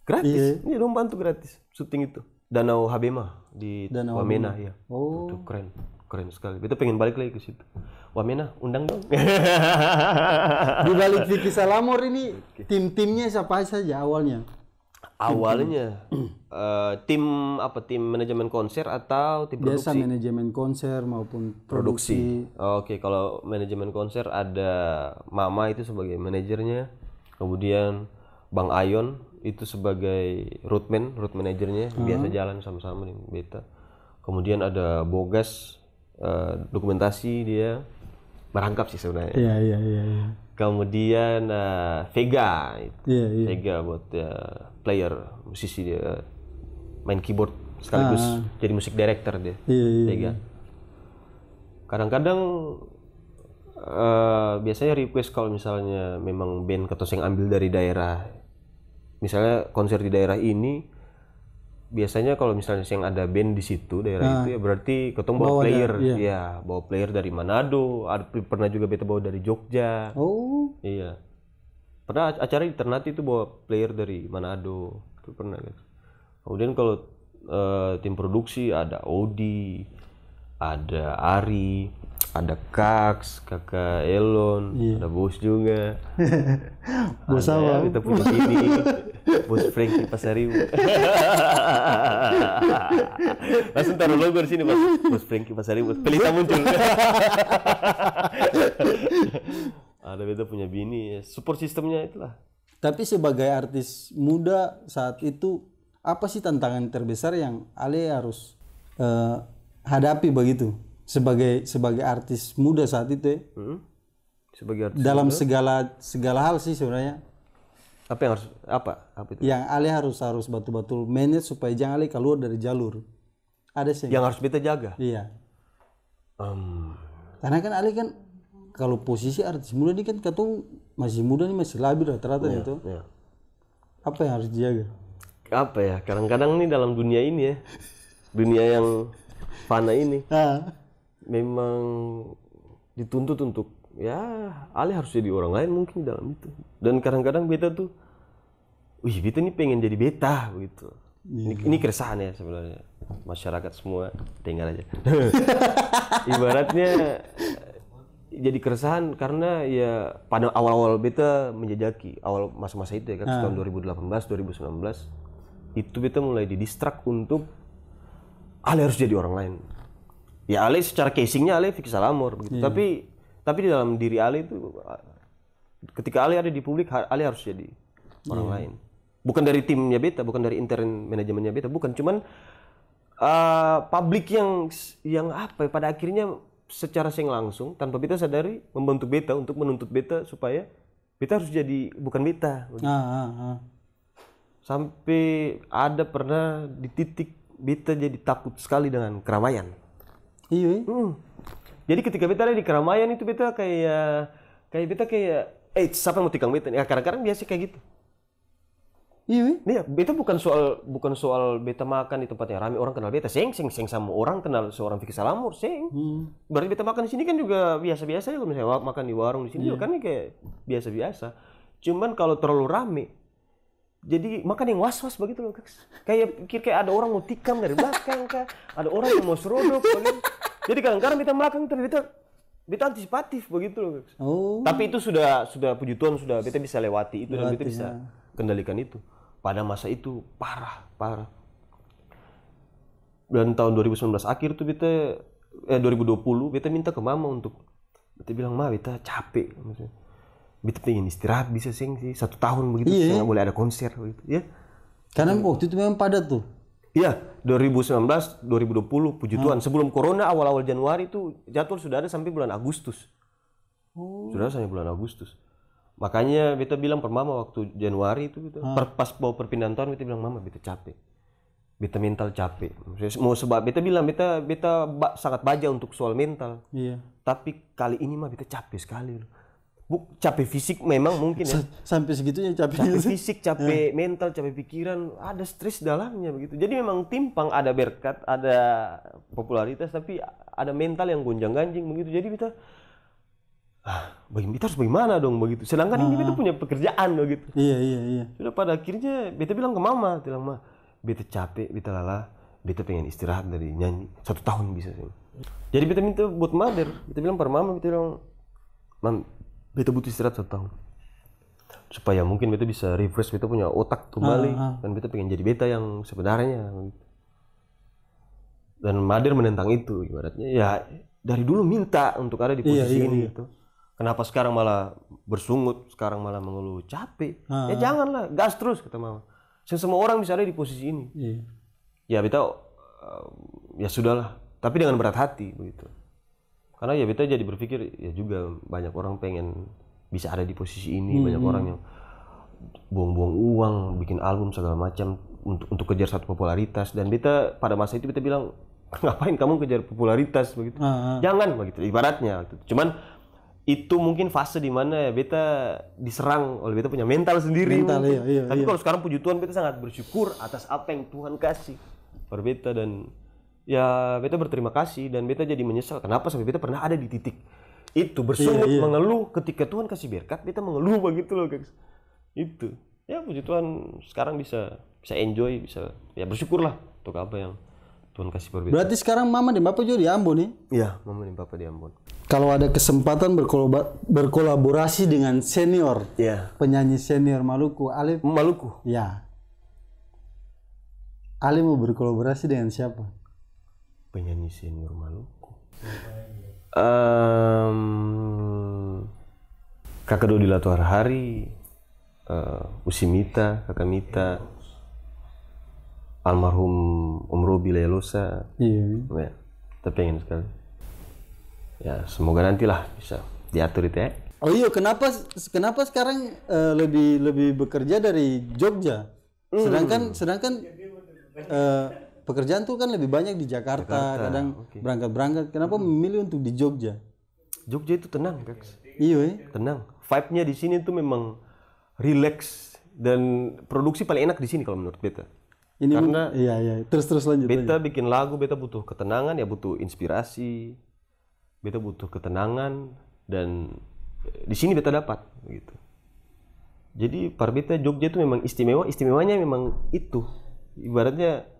Speaker 1: Gratis. Ini dong bantu gratis syuting itu. Danau Habema di Wamena ya. Itu keren. keren sekali. Beta pengen balik lagi ke situ. Wah Mena, undang dong.
Speaker 2: Di balik Vicky Salamor ini tim-timnya siapa saja awalnya?
Speaker 1: Awalnya tim apa? Tim manajemen konser atau tim
Speaker 2: Biasa
Speaker 1: produksi?
Speaker 2: manajemen konser maupun produksi.
Speaker 1: Oke, kalau manajemen konser ada Mama itu sebagai manajernya, kemudian Bang Ayon itu sebagai road manajernya, biasa jalan sama-sama dengan Beta. Kemudian ada Bogas, dokumentasi dia, merangkap sih sebenarnya.
Speaker 2: Iya.
Speaker 1: Kemudian Vega,
Speaker 2: Iya.
Speaker 1: Vega buat player, musisi dia, main keyboard sekaligus jadi musik director dia.
Speaker 2: Iya.
Speaker 1: Vega. Kadang-kadang biasanya request kalau misalnya memang band ketoseng ambil dari daerah, misalnya konser di daerah ini, biasanya kalau misalnya yang ada band di situ daerah itu ya berarti ketemu bawa player, ya bawa player dari Manado, pernah juga beta bawa dari Jogja.
Speaker 2: Oh.
Speaker 1: Iya. Pernah acara di Ternate itu bawa player dari Manado, itu pernah gitu. Kemudian kalau tim produksi ada Odi, ada Ari, ada Kax, Kakak Elon, ada Bos juga.
Speaker 2: Bos
Speaker 1: ada,
Speaker 2: apa?
Speaker 1: kita punya ini, Bos Frankie Pasaribu. Langsung taruh logo di sini, Bos Frankie Pasaribu. Pelita muncul. Ada beta punya bini, support sistemnya itulah.
Speaker 2: Tapi sebagai artis muda saat itu, apa sih tantangan terbesar yang Ale harus hadapi begitu sebagai artis muda saat itu ya?
Speaker 1: Sebagai artis
Speaker 2: dalam
Speaker 1: muda,
Speaker 2: segala hal sih sebenarnya.
Speaker 1: apa yang harus apa itu?
Speaker 2: Yang Ale harus betul-betul manage supaya jangan Ale keluar dari jalur. Ada sih.
Speaker 1: Yang harus beta jaga.
Speaker 2: Iya. Karena kan Ale kan kalau posisi artis muda ini kan katong masih muda nih, masih labil rata-rata gitu.
Speaker 1: Iya.
Speaker 2: Apa yang harus dijaga?
Speaker 1: Apa ya? Kadang-kadang nih dalam dunia ini ya, dunia yang fana ini, memang dituntut untuk ya Ale harus jadi orang lain mungkin dalam itu. Dan kadang-kadang beta tuh, beta nih pengen jadi beta begitu. Ini keresahan ya sebenarnya, masyarakat semua dengar aja. Ibaratnya jadi keresahan karena ya pada awal-awal beta menjajaki awal masa-masa itu ya kan, tahun 2018 2019 itu beta mulai didistrak untuk Ale harus jadi orang lain. Ya Ale secara casingnya Ale Vicky Salamor begitu. Tapi di dalam diri Ale itu ketika Ale ada di publik, Ale harus jadi orang lain. Bukan dari timnya beta, bukan dari intern manajemennya beta, bukan, cuman publik yang apa ya, pada akhirnya secara seng langsung tanpa beta sadari membantu beta untuk menuntut beta supaya beta harus jadi bukan beta. Sampai ada pernah di titik beta jadi takut sekali dengan keramaian.
Speaker 2: Iya.
Speaker 1: Jadi ketika beta ada di keramaian itu beta kayak siapa yang mau tikang beta? Ya kadang-kadang biasa kayak gitu. Iya, beta bukan soal beta makan di tempat yang ramai orang kenal beta, seng sama orang kenal seorang Vicky Salamor, seng. Berarti beta makan di sini kan juga biasa-biasa ya, kalau misalnya makan di warung di sini juga kan kayak biasa-biasa. Cuman kalau terlalu rame, jadi makan yang was-was begitu loh, kayak ada orang mau tikam dari belakang kah, ada orang yang mau serodok begitu. Jadi kadang-kadang beta makan tapi beta antisipatif begitu loh. Tapi itu sudah puji Tuhan, sudah beta bisa lewati itu dan beta bisa kendalikan itu. Pada masa itu parah. Dan tahun 2019 akhir tuh 2020 beta minta ke mama untuk, beta bilang, "Ma, beta capek." Maksudnya, beta pengen istirahat bisa sih 1 tahun begitu, saya nggak boleh ada konser begitu ya.
Speaker 2: Karena waktu itu memang padat tuh.
Speaker 1: Iya, 2019, 2020 puji Tuhan. Sebelum corona awal-awal Januari itu jadwal sudah ada sampai bulan Agustus. Sudah sampai bulan Agustus. Makanya beta bilang per mama waktu Januari itu gitu. Pas mau perpindahan tahun beta bilang, "Mama, beta capek. Beta mental capek." Mau sebab beta bilang beta sangat baja untuk soal mental.
Speaker 2: Iya.
Speaker 1: Tapi kali ini mah beta capek sekali. Capek fisik memang mungkin ya.
Speaker 2: Sampai segitunya capek.
Speaker 1: Capek fisik, capek mental, capek pikiran, ada stres dalamnya begitu. Jadi memang timpang, ada berkat, ada popularitas, tapi ada mental yang gonjang-ganjing begitu. Jadi beta harus bagaimana dong begitu. Sedangkan ini beta punya pekerjaan begitu.
Speaker 2: Iya.
Speaker 1: Sudah pada akhirnya beta bilang ke mama, "Ma, beta capek, beta lelah, beta pengen istirahat dari nyanyi 1 tahun bisa sih. Jadi beta minta buat mother, beta bilang pada mama, beta bilang, mam, beta butuh istirahat 1 tahun supaya mungkin beta bisa refresh beta punya otak kembali dan beta pengen jadi beta yang sebenarnya. Dan mother menentang itu ibaratnya ya dari dulu minta untuk ada di posisi ini gitu. Kenapa sekarang malah bersungut, sekarang malah mengeluh capek? Ya janganlah, gas terus kata mama. Semua orang bisa ada di posisi ini. Ya beta ya sudahlah, tapi dengan berat hati begitu. Karena ya beta jadi berpikir ya juga banyak orang pengen bisa ada di posisi ini, banyak orang yang buang-buang uang, bikin album segala macam untuk kejar satu popularitas. Dan beta pada masa itu beta bilang, ngapain kamu kejar popularitas begitu? Jangan begitu ibaratnya. Cuman itu mungkin fase di mana beta diserang oleh beta punya mental sendiri. Tapi kalau sekarang puji Tuhan beta sangat bersyukur atas apa yang Tuhan kasih pada beta dan ya beta berterima kasih dan beta jadi menyesal kenapa sampai beta pernah ada di titik itu bersungut mengeluh ketika Tuhan kasih berkat beta mengeluh begitu loh guys. Itu ya puji Tuhan sekarang bisa enjoy, bisa ya bersyukurlah untuk apa yang Tuhan kasih pada beta.
Speaker 2: Berarti sekarang mama dan bapak juga di Ambon nih?
Speaker 1: Iya, mama dan bapak di Ambon.
Speaker 2: Kalau ada kesempatan berkolaborasi dengan senior, penyanyi senior Maluku, Ale
Speaker 1: Maluku.
Speaker 2: Ya. Ale mau berkolaborasi dengan siapa?
Speaker 1: Penyanyi senior Maluku. Kakak Dodi Lato Harhari, Usimita, Kakak Mita, almarhum Om Robi Lelosa. Ya, kita pengen sekali. Ya, semoga nantilah bisa diatur itu ya.
Speaker 2: Oh iya, kenapa sekarang lebih bekerja dari Jogja? Sedangkan pekerjaan tuh kan lebih banyak di Jakarta. Kadang berangkat. Kenapa memilih untuk di Jogja?
Speaker 1: Jogja itu tenang, Kaks.
Speaker 2: Iya,
Speaker 1: tenang. Vibe-nya di sini tuh memang relax dan produksi paling enak di sini kalau menurut beta.
Speaker 2: Ini
Speaker 1: karena
Speaker 2: terus lanjut.
Speaker 1: Beta bikin lagu, beta butuh ketenangan, ya butuh inspirasi. Beta butuh ketenangan dan di sini beta dapat gitu. Jadi para beta Jogja itu memang istimewanya memang itu. Ibaratnya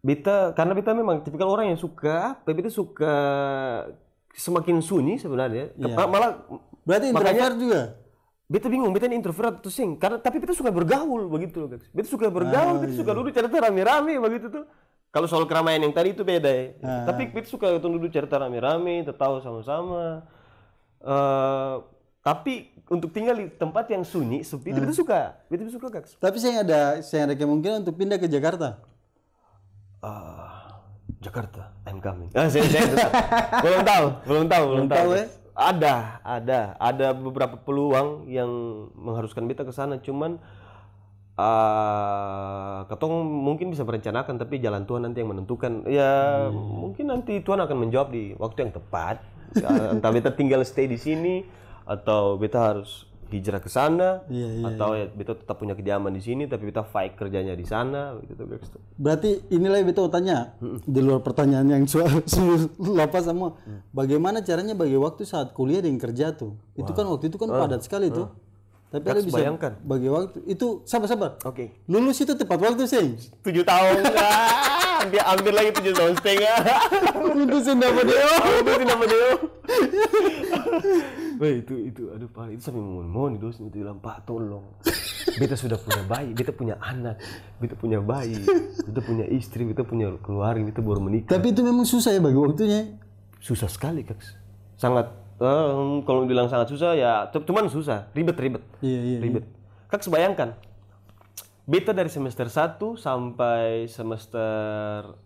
Speaker 1: beta karena beta memang tipikal orang yang suka, beta suka semakin sunyi sebenarnya. Malah
Speaker 2: berarti introvert juga.
Speaker 1: Beta bingung, beta ini introvert atau sing. Karena tapi beta suka bergaul begitu loh, guys. Beta suka bergaul, beta suka duduk cerita rame-rame begitu tuh. Kalau soal keramaian yang tadi itu beda ya. Tapi beta suka duduk cerita rame-rame, tertawa sama-sama. Tapi untuk tinggal di tempat yang sunyi, sepi itu beta suka. Beta suka, guys.
Speaker 2: Tapi saya ada kemungkinan untuk pindah ke Jakarta.
Speaker 1: Jakarta, I'm coming. Belum tahu. Ada beberapa peluang yang mengharuskan beta ke sana, cuman ketong mungkin bisa merencanakan tapi jalan Tuhan nanti yang menentukan. Ya mungkin nanti Tuhan akan menjawab di waktu yang tepat. Entah beta tinggal stay di sini atau beta harus hijrah ke sana, atau ya beta tetap punya kediaman di sini tapi beta fight kerjanya di sana gitu guys.
Speaker 2: Berarti inilah yang beta tanya di luar pertanyaan yang lepas semua. Bagaimana caranya bagi waktu saat kuliah dan kerja tuh? Itu kan waktu itu kan padat sekali tuh. Tapi ada bisa
Speaker 1: bayangkan
Speaker 2: bagi waktu itu sabar.
Speaker 1: Oke.
Speaker 2: Lulus itu tepat waktu sih.
Speaker 1: 7 tahun. Hampir lagi 7 tahun setengah.
Speaker 2: Itu sih dapat dia.
Speaker 1: Wah itu aduh Pak, itu sampai mohon dosen itu bilang Pak tolong. Beta sudah punya bayi, beta punya anak, beta punya bayi, beta punya istri, beta punya keluarga, beta baru menikah.
Speaker 2: Tapi itu memang susah ya bagi waktunya.
Speaker 1: Susah sekali Kaks. Sangat kalau bilang sangat susah ya cuman susah, ribet. Ribet. Kaks bayangkan. Beta dari semester 1 sampai semester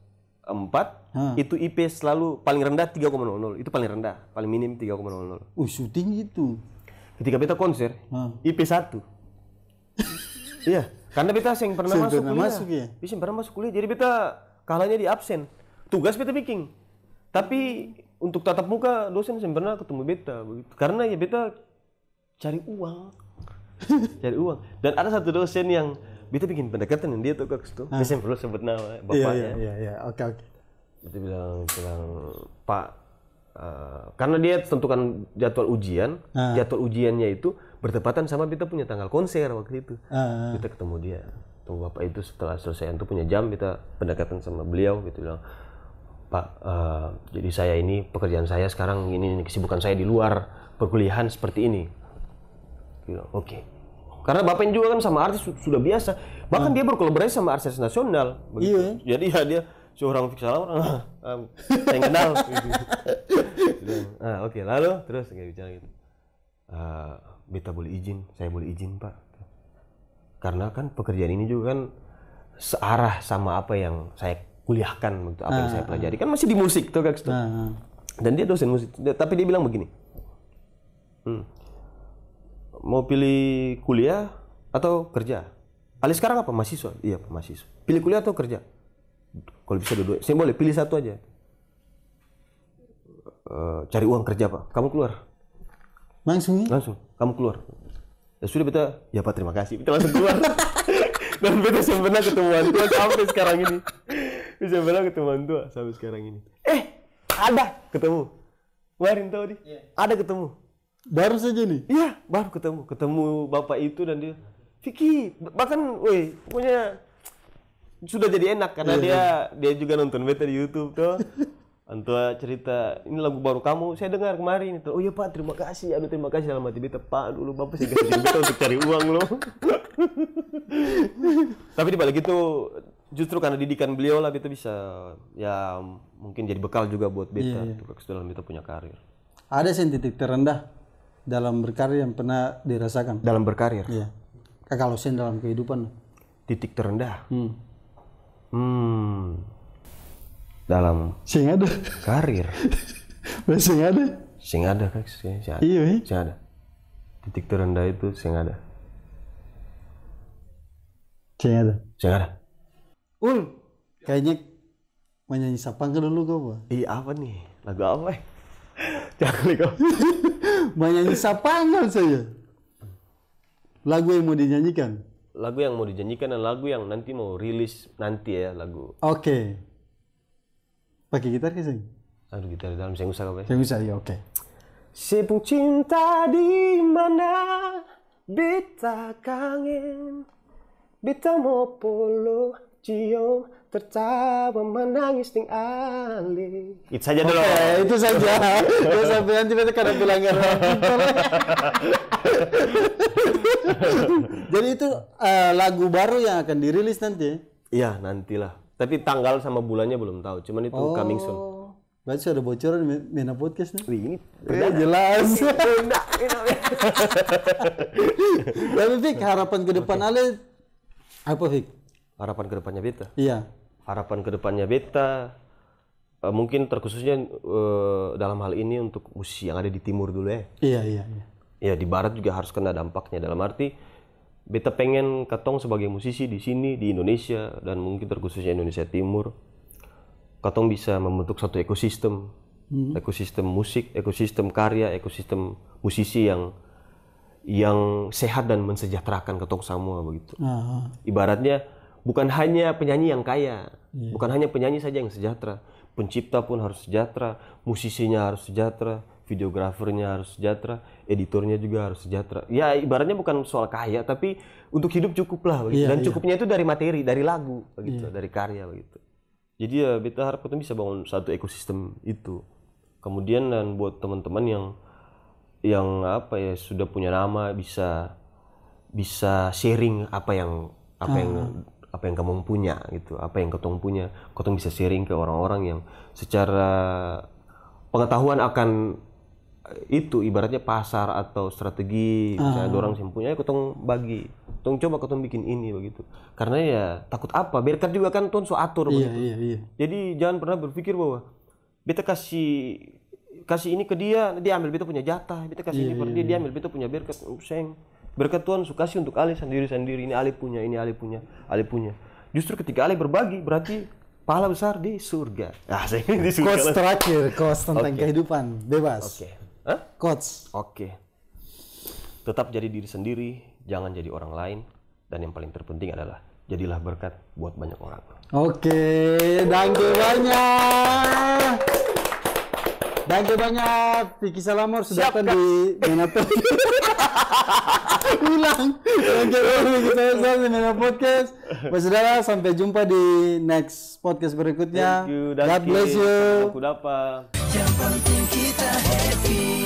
Speaker 1: 4 itu IP selalu paling rendah 3,00. Itu paling rendah, paling minim 3,00.
Speaker 2: Syuting itu.
Speaker 1: Ketika beta konser, IP 1. Iya, karena beta yang pernah masuk kuliah. Bisa pernah masuk kuliah, jadi beta kalahnya di absen. Tugas beta bikin. Tapi untuk tatap muka dosen yang pernah ketemu beta begitu. Karena ya beta cari uang. Dan ada satu dosen yang beta bikin pendekatan yang dia tuh Kaks tuh. Saya perlu sebut nama bapaknya.
Speaker 2: Iya. Oke.
Speaker 1: Beta bilang Pak, karena dia tentukan jadwal ujian, jadwal ujiannya itu bertepatan sama beta punya tanggal konser waktu itu. Beta ketemu dia. ketemu bapak itu setelah selesai itu punya jam, kita pendekatan sama beliau gitu, bilang, Pak, jadi saya ini pekerjaan saya sekarang ini kesibukan saya di luar perkuliahan seperti ini. Bilang, oke. Karena bapaknya juga kan sama artis sudah biasa, bahkan dia berkolaborasi sama artis nasional. Begitu. Jadi ya dia seorang Vicky Salaman, saya kenal. Gitu. Oke, lalu terus kayak bicara gitu. Beta boleh izin, saya boleh izin Pak. Karena kan pekerjaan ini juga kan searah sama apa yang saya kuliahkan, gitu, apa yang saya pelajari. Kan masih di musik tuh Kak. Dan dia dosen musik, tapi dia bilang begini. Mau pilih kuliah atau kerja? Ali sekarang apa? Mahasiswa? Iya, mahasiswa. Pilih kuliah atau kerja? Kalau bisa dua-dua. Saya boleh pilih satu aja. Cari uang kerja Pak. Kamu keluar.
Speaker 2: Langsung ya?
Speaker 1: Langsung. Kamu keluar. Ya sudah beta, ya Pak terima kasih. Beta langsung keluar. Dan beta sempena ketemuan tua sampai sekarang ini. Bisa pernah ketemuan tua sampai sekarang ini. Ada ketemu. Kemarin tahu di? Ada ketemu.
Speaker 2: Baru saja nih?
Speaker 1: Iya, baru ketemu. Ketemu bapak itu dan dia, Vicky, bahkan, woi, punya sudah jadi enak karena dia juga nonton beta di YouTube tuh. Antua cerita, ini lagu baru kamu, saya dengar kemarin itu. Oh iya Pak, terima kasih. Aduh terima kasih dalam hati beta. Pak, dulu Bapak sih kasih beta untuk cari uang loh. Tapi dibalik itu, justru karena didikan beliau lah beta bisa, ya mungkin jadi bekal juga buat beta dalam beta punya karir.
Speaker 2: Ada sih titik terendah dalam berkarir yang pernah dirasakan?
Speaker 1: Dalam berkarir?
Speaker 2: Iya. Kalau sen dalam kehidupan?
Speaker 1: Titik terendah? Dalam
Speaker 2: sing ada
Speaker 1: karir.
Speaker 2: Sing ada?
Speaker 1: Sing ada kan? Sing ada.
Speaker 2: Iya,
Speaker 1: sing ada. Titik terendah itu sing ada.
Speaker 2: Sing ada.
Speaker 1: Sing ada.
Speaker 2: Kayaknya menyanyi Sapangka dulu kau apa?
Speaker 1: Iya apa nih? Lagu apa? Jangan kau.
Speaker 2: Menyanyi Sapangka saja. Lagu yang mau dinyanyikan?
Speaker 1: Lagu yang mau dinyanyikan dan lagu yang nanti mau rilis nanti ya lagu.
Speaker 2: Oke. Pakai gitar ke sing?
Speaker 1: Aduh gitar di dalam saya usah apa ya?
Speaker 2: Saya usah ya oke.
Speaker 1: Sepung cinta di mana beta kangen, beta mau polo cium tertawa menangis ting ali. Itu saja dulu.
Speaker 2: Itu saja. Ya sampai nanti beta kada pelanggar. Jadi itu lagu baru yang akan dirilis nanti?
Speaker 1: Iya nantilah. Tapi tanggal sama bulannya belum tahu. Cuman itu coming soon.
Speaker 2: Berarti sudah bocoran Mena Podcast nih?
Speaker 1: Wih, ini
Speaker 2: jelas. Tapi Fik, harapan ke depan Ale apa Fik?
Speaker 1: Harapan ke depannya beta?
Speaker 2: Iya.
Speaker 1: Harapan ke depannya beta mungkin terkhususnya dalam hal ini untuk musisi yang ada di timur dulu ya.
Speaker 2: Iya.
Speaker 1: Ya di barat juga harus kena dampaknya, dalam arti beta pengen katong sebagai musisi di sini di Indonesia dan mungkin terkhususnya Indonesia Timur, katong bisa membentuk satu ekosistem, ekosistem musik, ekosistem karya, ekosistem musisi yang sehat dan mensejahterakan katong semua begitu. Ibaratnya bukan hanya penyanyi yang kaya, bukan hanya penyanyi saja yang sejahtera, pencipta pun harus sejahtera, musisinya harus sejahtera, videografernya harus sejahtera, editornya juga harus sejahtera. Ya ibaratnya bukan soal kaya, tapi untuk hidup cukup lah begitu. Dan cukupnya itu dari materi, dari lagu begitu, dari karya begitu. Jadi ya beta harap kita bisa bangun satu ekosistem itu. Kemudian dan buat teman-teman yang apa ya sudah punya nama bisa sharing apa yang kamu punya gitu, apa yang ketong punya, ketong bisa sharing ke orang-orang yang secara pengetahuan akan itu ibaratnya pasar atau strategi misalnya orang yang punya ketong bagi, ketong coba ketong bikin ini begitu. Karena ya takut apa? Berkat juga kan tuan so atur begitu.
Speaker 2: Iya.
Speaker 1: Jadi jangan pernah berpikir bahwa beta kasih ini ke dia ambil beta punya jatah, beta kasih ini per dia ambil beta punya berkat. Sayang. Berkat Tuhan suka kasih untuk Ali sendiri-sendiri. Ini Ali punya, ini Ali punya, Ali punya. Justru ketika Ali berbagi berarti pahala besar di surga. Di surga.
Speaker 2: Quotes terakhir, quotes tentang kehidupan bebas. Quotes.
Speaker 1: Tetap jadi diri sendiri, jangan jadi orang lain, dan yang paling terpenting adalah jadilah berkat buat banyak orang.
Speaker 2: Oke, thank you banyak. Thank you banyak Vicky Salamor sudah datang di Menato. Ulang. Thank you Vicky Salamor di Menato Podcast. Saudara, sampai jumpa di next podcast berikutnya.
Speaker 1: Thank you,
Speaker 2: God bless you.
Speaker 1: Aku dapat.
Speaker 3: Yang penting kita happy.